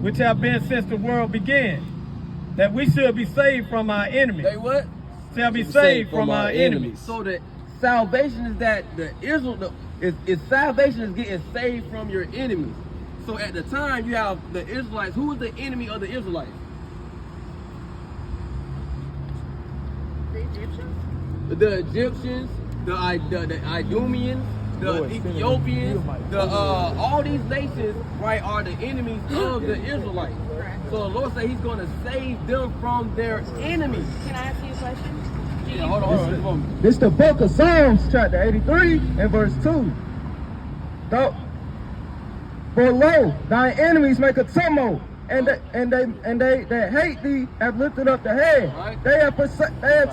which have been since the world began, that we should be saved from our enemies. They what? Shall be saved from our enemies. So the salvation is that salvation is getting saved from your enemies. So at the time you have the Israelites. Who was the enemy of the Israelites? The Egyptians? The Egyptians, the Idumeans, the Ethiopians, all these nations, right, are the enemies of the Israelites. So the Lord said He's going to save them from their enemies. Can I ask you a question? Yeah, hold on. This is the book of Psalms, chapter 83 and verse 2. For lo, thy enemies make a tumult, and they that hate thee have lifted up the head. Right. They have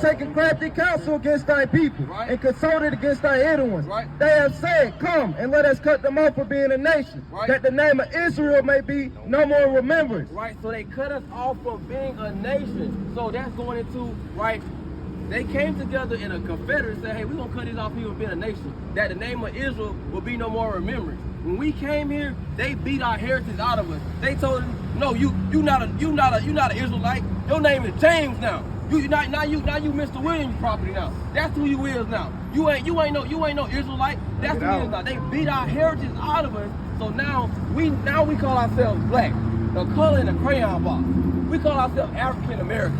taken crafty counsel against thy people, right, and consulted against thy hidden ones. Right. They have said, come and let us cut them off for being a nation, right, that the name of Israel may be no more remembered. Right, so they cut us off from being a nation. So that's going into, right, they came together in a confederate and said, hey, we're going to cut these off people from being a nation, that the name of Israel will be no more remembered. When we came here, they beat our heritage out of us. They told us, no, you not an Israelite. Your name is James now. Now you Mr. Williams property now. That's who you is now. You ain't no Israelite. That's who you is now. They beat our heritage out of us. So now we call ourselves black. The color in the crayon box. We call ourselves African American.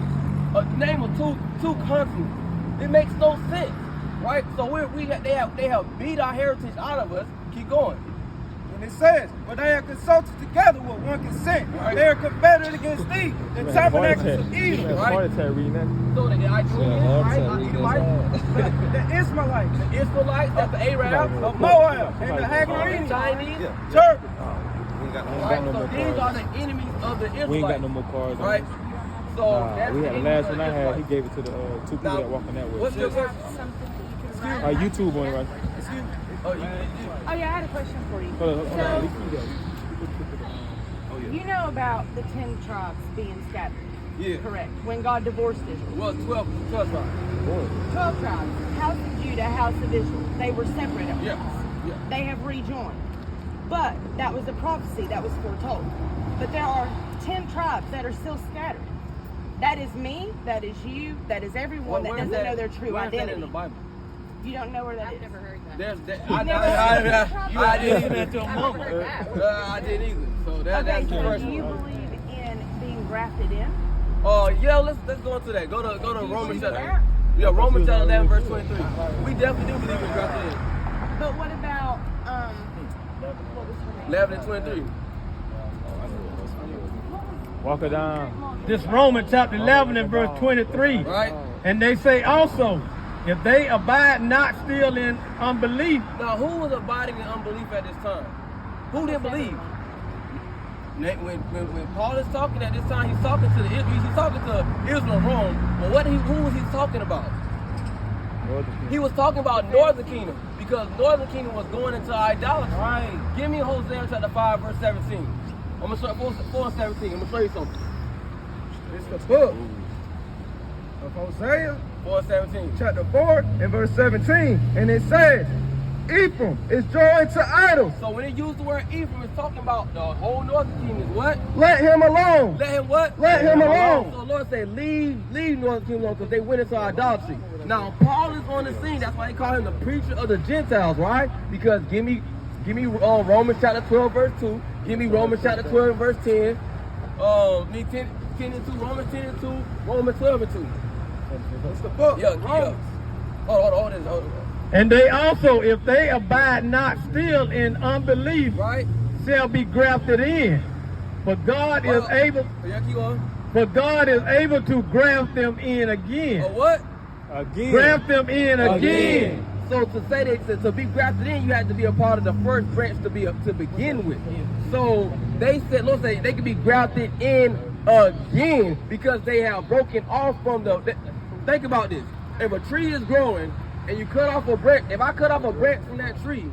A name of two continents. It makes no sense, right? So they have beat our heritage out of us. Keep going. And it says, but they have consulted together with one consent. Right. They are confederate against thee, the tabernacles of Edom. Right? So the The Ishmaelites, the Israelites, that's the Arabs, of Moab, and the Hagarenes, Chinese, Turks. Right? So these are the enemies of the Israelites. We ain't got no more cars. Right? So that's we the had the enemies last of one the I had. He Israelites. gave it to the two people that walking that way. What's your question? YouTube on it, right? Oh, Oh yeah, I had a question for you. Hold on. So, you know about the 10 tribes being scattered? Yeah. Correct. When God divorced Israel. Well, 12 tribes. 12 tribes. House of Judah, House of Israel. They were separate at Yeah. once. Yeah. They have rejoined. But that was a prophecy that was foretold. But there are 10 tribes that are still scattered. That is me, that is you, that is everyone that doesn't know their true where is identity. that in the Bible? You don't know where that is. I've never heard that. I didn't either. I've never heard that. I didn't either. So that's Okay, the so first do you one. believe in being grafted in? Yeah, let's go into that. Go to Romans chapter. Yeah, Romans chapter 11 verse 23. We definitely do believe in grafted in. But what about what was her name? 11 and 23. Walk her down. This Romans chapter 11 and verse 23. Right? And they say also, if they abide not still in unbelief. Now, who was abiding in unbelief at this time? Who didn't believe? When Paul is talking at this time, he's talking to Israel and Rome. But who was he talking about? He was talking about Northern Kingdom, because Northern Kingdom was going into idolatry. Right. Give me Hosea chapter 5 verse 17. I'm gonna show 4 and 17. I'm gonna show you something. It's the book of Hosea, 4 and 17. chapter 4 and verse 17. And it says, Ephraim is joined to idols. So when it used the word Ephraim, it's talking about the whole Northern Kingdom is what? Let him alone. Let him what? Let him alone. So the Lord said, leave Northern Kingdom alone, because they went into idolatry. Now Paul is on the scene. That's why they call him the preacher of the Gentiles, right? Because give me Romans chapter 12 verse 2. Give me Romans chapter 12 verse 10. 10 and 2. Romans 10 and 2. Romans 12 and 2. It's the book. Yeah. Hold on. And they also, if they abide not still in unbelief, Right? shall be grafted in. But God is able. Yeah, keep on. But God is able to graft them in again. What? Again. Graft them in again. So to say that to be grafted in, you had to be a part of the first branch to begin with. So they said, Lord said they could be grafted in again because they have broken off from think about this. If a tree is growing and you cut off a branch, if I cut off a branch from that tree,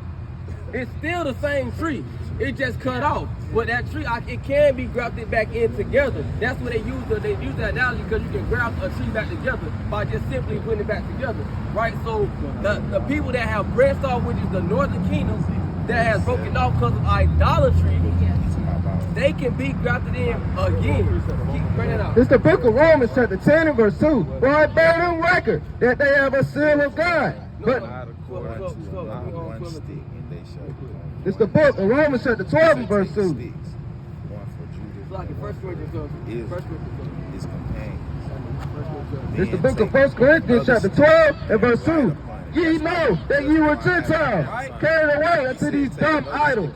it's still the same tree. It just cut off. But that tree, it can be grafted back in together. That's what they use the analogy, because you can graft a tree back together by just simply putting it back together. Right? So the people that have branched off, which is the Northern Kingdom, that has broken off because of idolatry, they can be grafted in again. Keep bringing it out. It's the book of Romans chapter 10 and verse 2. For I bear them record that they have a seal of God. But it's the book of Romans chapter 12 and verse 2. Like in 1 Corinthians 1 Corinthians. It's the book of 1 Corinthians chapter 12 and verse 2. Ye know that ye were Gentiles, carried away unto these dumb idols.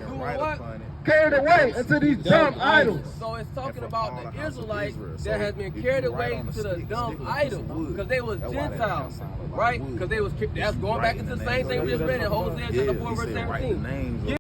Carried away unto these dumb idols. So it's talking about the Israelites that has been carried away to the dumb idols because they was Gentiles, right? Because they was, that's going back into the same thing we just read in Hosea chapter 4 verse 17.